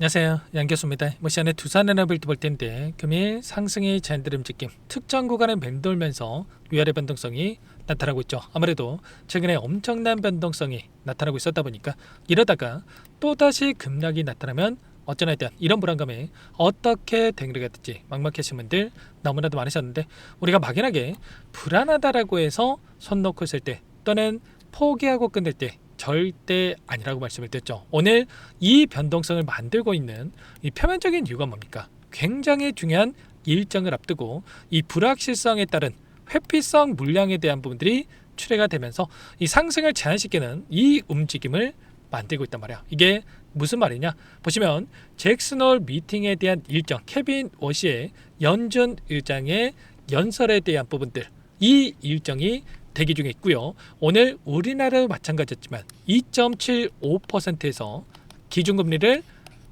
안녕하세요, 양 교수입니다. 이번 시간에 두산에너빌드 볼 텐데 금일 상승의 잔들 움직임, 특정 구간에 맴돌면서 위아래 변동성이 나타나고 있죠. 아무래도 최근에 엄청난 변동성이 나타나고 있었다 보니까 이러다가 또다시 급락이 나타나면 어쩌나에 대한 이런 불안감에 어떻게 대응을 해야 될지 막막하신 분들 너무나도 많으셨는데, 우리가 막연하게 불안하다라고 해서 손 놓고 있을 때 또는 포기하고 끝낼 때 절대 아니라고 말씀을 드렸죠. 오늘 이 변동성을 만들고 있는 이 표면적인 이유가 뭡니까? 굉장히 중요한 일정을 앞두고 이 불확실성에 따른 회피성 물량에 대한 부분들이 출해가 되면서 이 상승을 제한시키는 이 움직임을 만들고 있단 말이야. 이게 무슨 말이냐? 보시면 잭슨홀 미팅에 대한 일정, 케빈 워시의 연준 의장의 연설에 대한 부분들, 이 일정이 대기 중에 있고요. 오늘 우리나라도 마찬가지였지만 2.75%에서 기준금리를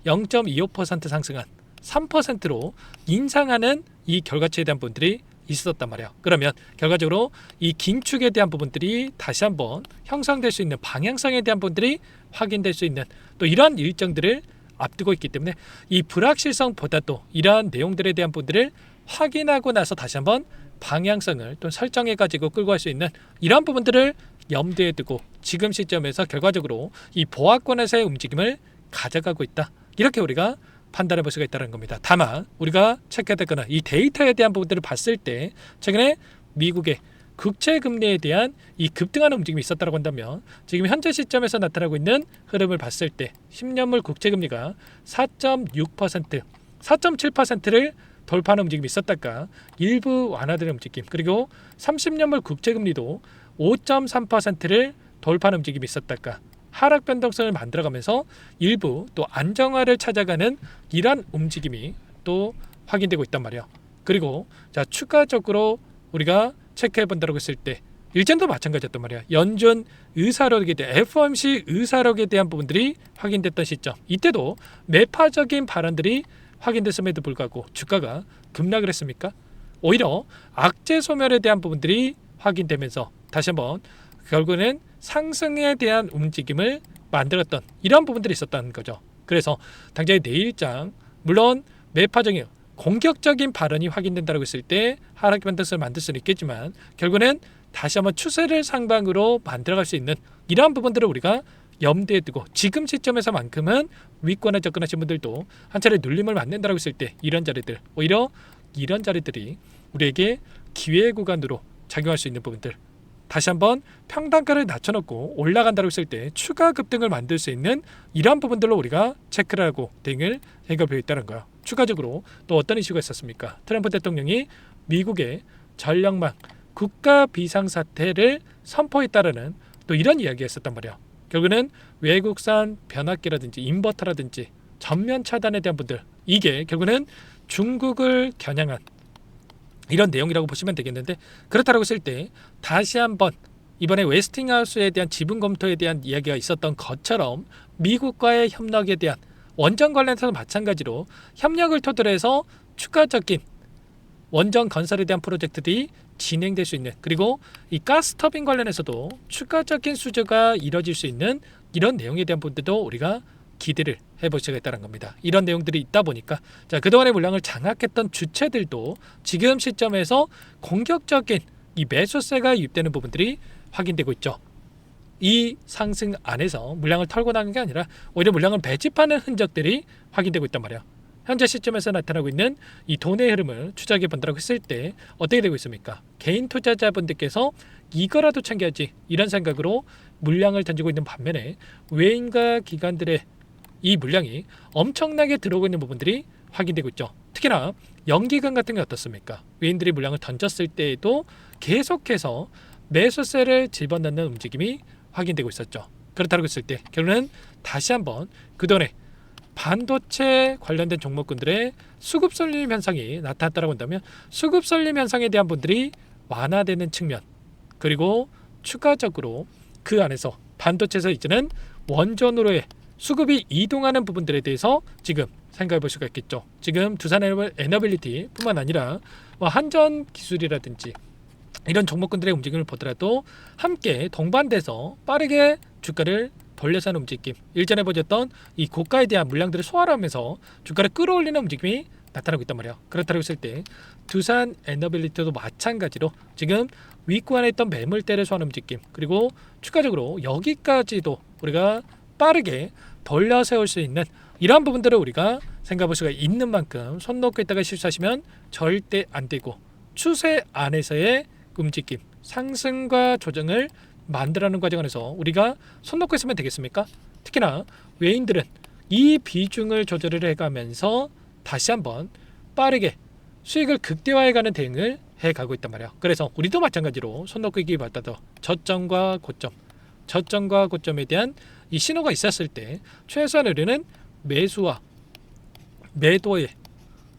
0.25% 상승한 3%로 인상하는 이 결과치에 대한 부분들이 있었단 말이에요. 그러면 결과적으로 이 긴축에 대한 부분들이 다시 한번 형성될 수 있는 방향성에 대한 부분들이 확인될 수 있는 또 이러한 일정들을 앞두고 있기 때문에 이 불확실성보다도 이러한 내용들에 대한 부분들을 확인하고 나서 다시 한번 방향성을 또 설정해 가지고 끌고 갈 수 있는 이러한 부분들을 염두에 두고 지금 시점에서 결과적으로 이 보합권에서의 움직임을 가져가고 있다, 이렇게 우리가 판단해 볼 수가 있다는 겁니다. 다만 우리가 체크해야 될 거는 이 데이터에 대한 부분들을 봤을 때 최근에 미국의 국채 금리에 대한 이 급등하는 움직임이 있었다고 한다면 지금 현재 시점에서 나타나고 있는 흐름을 봤을 때 10년물 국채 금리가 4.6%, 4.7%를 돌파하는 움직임이 있었다가 일부 완화되는 움직임, 그리고 30년물 국채금리도 5.3%를 돌파하는 움직임이 있었다가 하락 변동성을 만들어가면서 일부 또 안정화를 찾아가는 이러한 움직임이 또 확인되고 있단 말이에요. 그리고 자, 추가적으로 우리가 체크해 본다고 했을 때 일전도 마찬가지였단 말이야. 연준 의사록에 대한 FOMC 의사록에 대한 부분들이 확인됐던 시점, 이때도 매파적인 발언들이 확인됐음에도 불구하고 주가가 급락을 했습니까? 오히려 악재 소멸에 대한 부분들이 확인되면서 다시 한번 결국에는 상승에 대한 움직임을 만들었던 이러한 부분들이 있었다는 거죠. 그래서 당장의 내일장, 물론 매파적인 공격적인 발언이 확인된다고 했을 때 하락 변동성을 만들 수는 있겠지만 결국에는 다시 한번 추세를 상방으로 만들어갈 수 있는 이러한 부분들을 우리가 염두에 두고 지금 시점에서만큼은 위권에 접근하신 분들도 한 차례 눌림을 맞는다고 했을 때 이런 자리들, 오히려 이런 자리들이 우리에게 기회 구간으로 작용할 수 있는 부분들, 다시 한번 평단가를 낮춰놓고 올라간다고 했을 때 추가 급등을 만들 수 있는 이러한 부분들로 우리가 체크를 하고 대응을 해결되어 있다는 거예요. 추가적으로 또 어떤 이슈가 있었습니까? 트럼프 대통령이 미국의 전력망 국가 비상사태를 선포했다라는 또 이런 이야기가 있었단 말이에요. 결국은 외국산 변압기라든지 인버터라든지 전면 차단에 대한 분들, 이게 결국은 중국을 겨냥한 이런 내용이라고 보시면 되겠는데, 그렇다고 했을 때 다시 한번 이번에 웨스팅하우스에 대한 지분 검토에 대한 이야기가 있었던 것처럼 미국과의 협력에 대한 원전 관련해서 마찬가지로 협력을 토대로 해서 추가적인 원전 건설에 대한 프로젝트들이 진행될 수 있는, 그리고 이 가스 터빈 관련해서도 추가적인 수주가 이뤄질 수 있는 이런 내용에 대한 부분들도 우리가 기대를 해볼 수가 있다는 겁니다. 이런 내용들이 있다 보니까 자, 그동안의 물량을 장악했던 주체들도 지금 시점에서 공격적인 이 매수세가 유입되는 부분들이 확인되고 있죠. 이 상승 안에서 물량을 털고 나가는 게 아니라 오히려 물량을 배집하는 흔적들이 확인되고 있단 말이에요. 현재 시점에서 나타나고 있는 이 돈의 흐름을 추적해 본다고 했을 때 어떻게 되고 있습니까? 개인 투자자분들께서 이거라도 챙겨야지 이런 생각으로 물량을 던지고 있는 반면에 외인과 기관들의 이 물량이 엄청나게 들어오고 있는 부분들이 확인되고 있죠. 특히나 연기금 같은 게 어떻습니까? 외인들이 물량을 던졌을 때에도 계속해서 매수세를 집어넣는 움직임이 확인되고 있었죠. 그렇다고 했을 때 결론은 다시 한번 그동안에 반도체 관련된 종목군들의 수급 쏠림 현상이 나타났다고 한다면 수급 쏠림 현상에 대한 분들이 완화되는 측면, 그리고 추가적으로 그 안에서 반도체에서 이제는 원전으로의 수급이 이동하는 부분들에 대해서 지금 생각해 볼 수가 있겠죠. 지금 두산 에너빌리티 뿐만 아니라 한전 기술이라든지 이런 종목군들의 움직임을 보더라도 함께 동반돼서 빠르게 주가를 벌려서 하는 움직임, 일전에 보셨던 이 고가에 대한 물량들을 소화하면서 주가를 끌어올리는 움직임이 나타나고 있단 말이에요. 그렇다고 했을 때 두산 에너빌리티도 마찬가지로 지금 윗구간에 있던 매물대를 소화하는 움직임, 그리고 추가적으로 여기까지도 우리가 빠르게 벌려 세울 수 있는 이러한 부분들을 우리가 생각해 볼 수가 있는 만큼 손 놓고 있다가 실수하시면 절대 안 되고, 추세 안에서의 움직임, 상승과 조정을 만들어가는 과정에서 우리가 손 놓고 있으면 되겠습니까? 특히나 외인들은 이 비중을 조절을 해가면서 다시 한번 빠르게 수익을 극대화해가는 대응을 해가고 있단 말이에요. 그래서 우리도 마찬가지로 손 놓고 있기 바다도 저점과 고점에 대한 이 신호가 있었을 때 최소한 우리는 매수와 매도의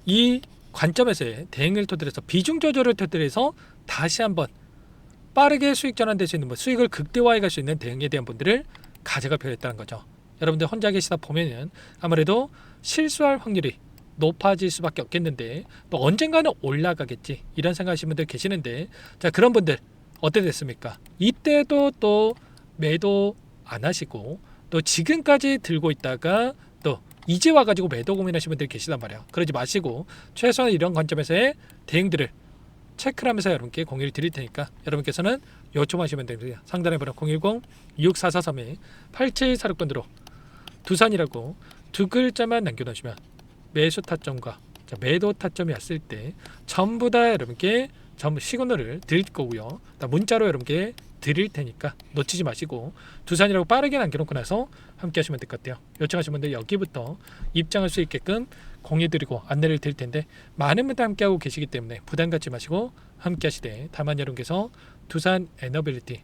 이 관점에서의 대응을 토대로해서 비중 조절을 토대로해서 다시 한번 빠르게 수익 전환될 수 있는 수익을 극대화해 갈 수 있는 대응에 대한 분들을 가져가 필요했다는 거죠. 여러분들 혼자 계시다 보면은 아무래도 실수할 확률이 높아질 수밖에 없겠는데, 또 언젠가는 올라가겠지 이런 생각하시는 분들 계시는데, 자, 그런 분들 어떻게 됐습니까? 이때도 또 매도 안 하시고 또 지금까지 들고 있다가 또 이제 와가지고 매도 고민하시는 분들이 계시단 말이에요. 그러지 마시고 최소한 이런 관점에서의 대응들을 체크를 하면서 여러분께 공유를 드릴 테니까 여러분께서는 요청하시면 됩니다. 상단에 번호 010-2443-8746번으로 두산이라고 두 글자만 남겨놓으시면 매수 타점과 매도 타점이 왔을 때 전부 다 여러분께 전부 시그널을 드릴 거고요. 문자로 여러분께 드릴 테니까 놓치지 마시고 두산이라고 빠르게 남겨놓고 나서 함께 하시면 될 것 같아요. 요청하신 분들 여기부터 입장할 수 있게끔 공유드리고 안내를 드릴 텐데, 많은 분들 함께하고 계시기 때문에 부담 갖지 마시고 함께 하시되, 다만 여러분께서 두산 에너빌리티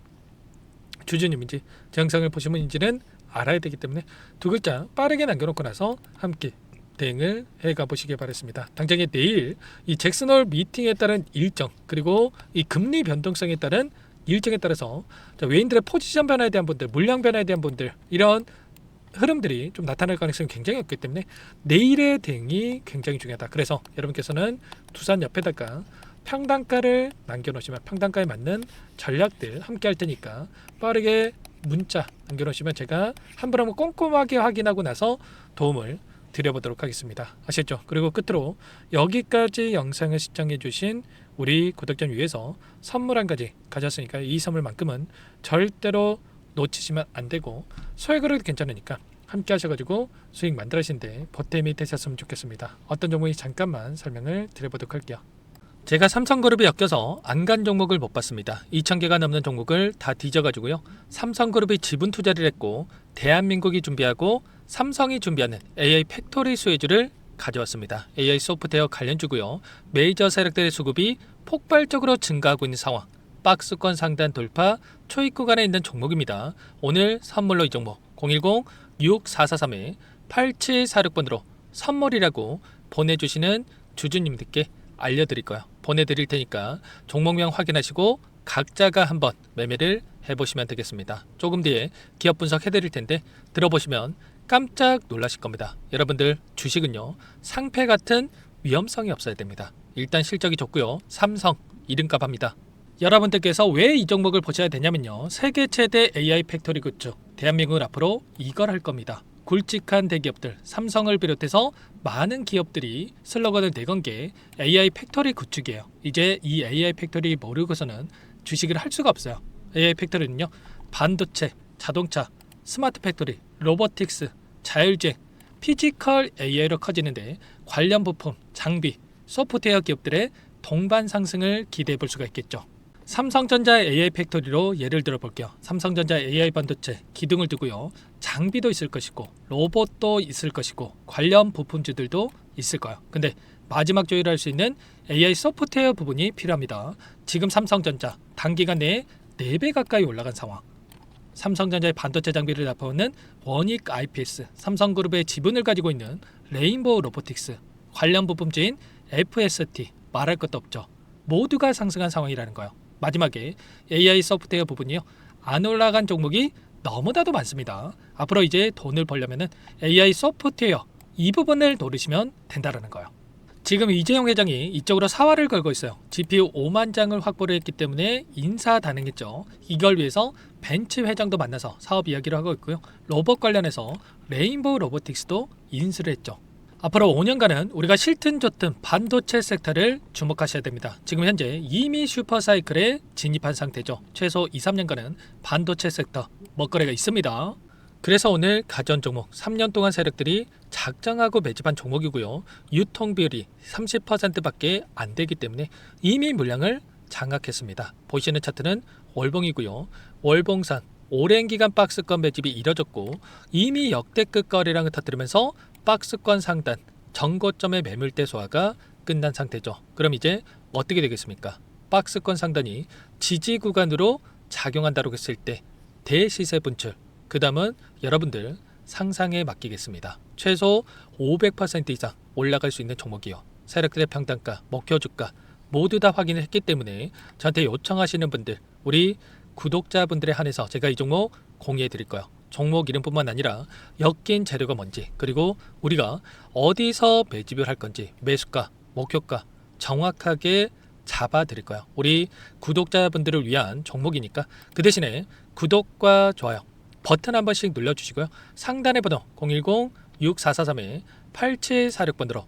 주주님인지 제 영상을 보신 분인지는 알아야 되기 때문에 두 글자 빠르게 남겨놓고 나서 함께 대응을 해가 보시기 바랍니다. 당장에 내일 이 잭슨홀 미팅에 따른 일정, 그리고 이 금리 변동성에 따른 일정에 따라서 외인들의 포지션 변화에 대한 분들, 물량 변화에 대한 분들, 이런 흐름들이 좀 나타날 가능성이 굉장히 없기 때문에 내일의 대응이 굉장히 중요하다. 그래서 여러분께서는 두산 옆에다가 평단가를 남겨놓으시면 평단가에 맞는 전략들 함께 할 테니까 빠르게 문자 남겨놓으시면 제가 한 번 한번 꼼꼼하게 확인하고 나서 도움을 드려보도록 하겠습니다. 아셨죠? 그리고 끝으로 여기까지 영상을 시청해 주신 우리 구독자님 위해서 선물 한 가지 가졌으니까 이 선물만큼은 절대로 놓치시면 안 되고, 소액으로도 괜찮으니까 함께 하셔가지고 수익 만들어지는데 보탬이 되셨으면 좋겠습니다. 어떤 종목인지 잠깐만 설명을 드려보도록 할게요. 제가 삼성그룹에 엮여서 안 간 종목을 못 봤습니다. 2,000개가 넘는 종목을 다 뒤져가지고요. 삼성그룹이 지분 투자를 했고 대한민국이 준비하고 삼성이 준비하는 AI 팩토리 수혜주를 가져왔습니다. AI 소프트웨어 관련주고요. 메이저 세력들의 수급이 폭발적으로 증가하고 있는 상황, 박스권 상단 돌파 초입 구간에 있는 종목입니다. 오늘 선물로 이 종목 010-6443-8746번으로 선물이라고 보내주시는 주주님들께 알려드릴 거예요. 보내드릴 테니까 종목명 확인하시고 각자가 한번 매매를 해보시면 되겠습니다. 조금 뒤에 기업 분석해드릴 텐데 들어보시면 깜짝 놀라실 겁니다. 여러분들 주식은요, 상패 같은 위험성이 없어야 됩니다. 일단 실적이 좋고요. 삼성 이름값 합니다. 여러분들께서 왜 이 종목을 보셔야 되냐면요, 세계 최대 AI 팩토리 구축, 대한민국은 앞으로 이걸 할 겁니다. 굵직한 대기업들, 삼성을 비롯해서 많은 기업들이 슬로건을 내건 게 AI 팩토리 구축이에요. 이제 이 AI 팩토리 모르고서는 주식을 할 수가 없어요. AI 팩토리는요, 반도체, 자동차, 스마트 팩토리, 로보틱스, 자율주행, 피지컬 AI로 커지는데 관련 부품, 장비, 소프트웨어 기업들의 동반 상승을 기대해 볼 수가 있겠죠. 삼성전자 AI 팩토리로 예를 들어 볼게요. 삼성전자 AI 반도체 기둥을 두고요. 장비도 있을 것이고 로봇도 있을 것이고 관련 부품주들도 있을 거예요. 근데 마지막 조율할 수 있는 AI 소프트웨어 부분이 필요합니다. 지금 삼성전자 단기간 내에 4배 가까이 올라간 상황. 삼성전자의 반도체 장비를 납품하는 원익 IPS, 삼성그룹의 지분을 가지고 있는 레인보우 로보틱스, 관련 부품주인 FST 말할 것도 없죠. 모두가 상승한 상황이라는 거예요. 마지막에 AI 소프트웨어 부분이요, 안 올라간 종목이 너무나도 많습니다. 앞으로 이제 돈을 벌려면 AI 소프트웨어 이 부분을 노리시면 된다는 거예요. 지금 이재용 회장이 이쪽으로 사활을 걸고 있어요. GPU 5만 장을 확보를 했기 때문에 인사단행했죠. 이걸 위해서 벤츠 회장도 만나서 사업 이야기를 하고 있고요. 로봇 관련해서 레인보우 로보틱스도 인수를 했죠. 앞으로 5년간은 우리가 싫든 좋든 반도체 섹터를 주목하셔야 됩니다. 지금 현재 이미 슈퍼사이클에 진입한 상태죠. 최소 2, 3년간은 반도체 섹터 먹거리가 있습니다. 그래서 오늘 가전 종목 3년 동안 세력들이 작정하고 매집한 종목이고요. 유통 비율이 30%밖에 안 되기 때문에 이미 물량을 장악했습니다. 보시는 차트는 월봉이고요. 월봉상 오랜 기간 박스권 매집이 이뤄졌고 이미 역대급 거래량을 터뜨리면서 박스권 상단 정고점의 매물대 소화가 끝난 상태죠. 그럼 이제 어떻게 되겠습니까? 박스권 상단이 지지 구간으로 작용한다고 했을 때 대시세 분출, 그 다음은 여러분들 상상에 맡기겠습니다. 최소 500% 이상 올라갈 수 있는 종목이요. 세력들의 평단가, 목표 주가 모두 다 확인을 했기 때문에 저한테 요청하시는 분들, 우리 구독자분들에 한해서 제가 이 종목 공유해 드릴 거예요. 종목 이름뿐만 아니라 엮인 재료가 뭔지, 그리고 우리가 어디서 매집을 할 건지, 매수가, 목표가 정확하게 잡아 드릴 거예요. 우리 구독자분들을 위한 종목이니까 그 대신에 구독과 좋아요 버튼 한 번씩 눌러주시고요. 상단의 번호 010-6443-8746번으로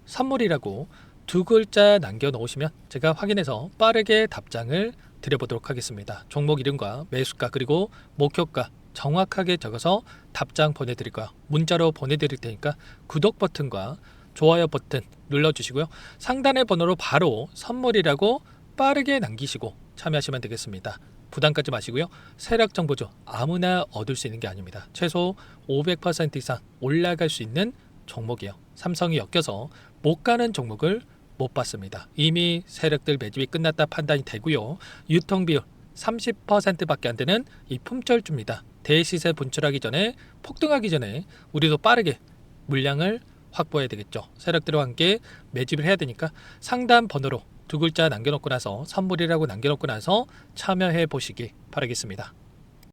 선물이라고 두 글자 남겨놓으시면 제가 확인해서 빠르게 답장을 드려보도록 하겠습니다. 종목 이름과 매수가 그리고 목표가 정확하게 적어서 답장 보내드릴 거예요. 문자로 보내드릴 테니까 구독 버튼과 좋아요 버튼 눌러주시고요. 상단의 번호로 바로 선물이라고 빠르게 남기시고 참여하시면 되겠습니다. 부담 갖지 마시고요. 세력 정보죠. 아무나 얻을 수 있는 게 아닙니다. 최소 500% 이상 올라갈 수 있는 종목이에요. 삼성이 엮여서 못 가는 종목을 못 봤습니다. 이미 세력들 매집이 끝났다 판단이 되고요. 유통 비율 30%밖에 안 되는 이 품절주입니다. 대시세 분출하기 전에 폭등하기 전에 우리도 빠르게 물량을 확보해야 되겠죠. 세력들과 함께 매집을 해야 되니까 상단 번호로 두 글자 남겨놓고 나서 선물이라고 남겨놓고 나서 참여해 보시기 바라겠습니다.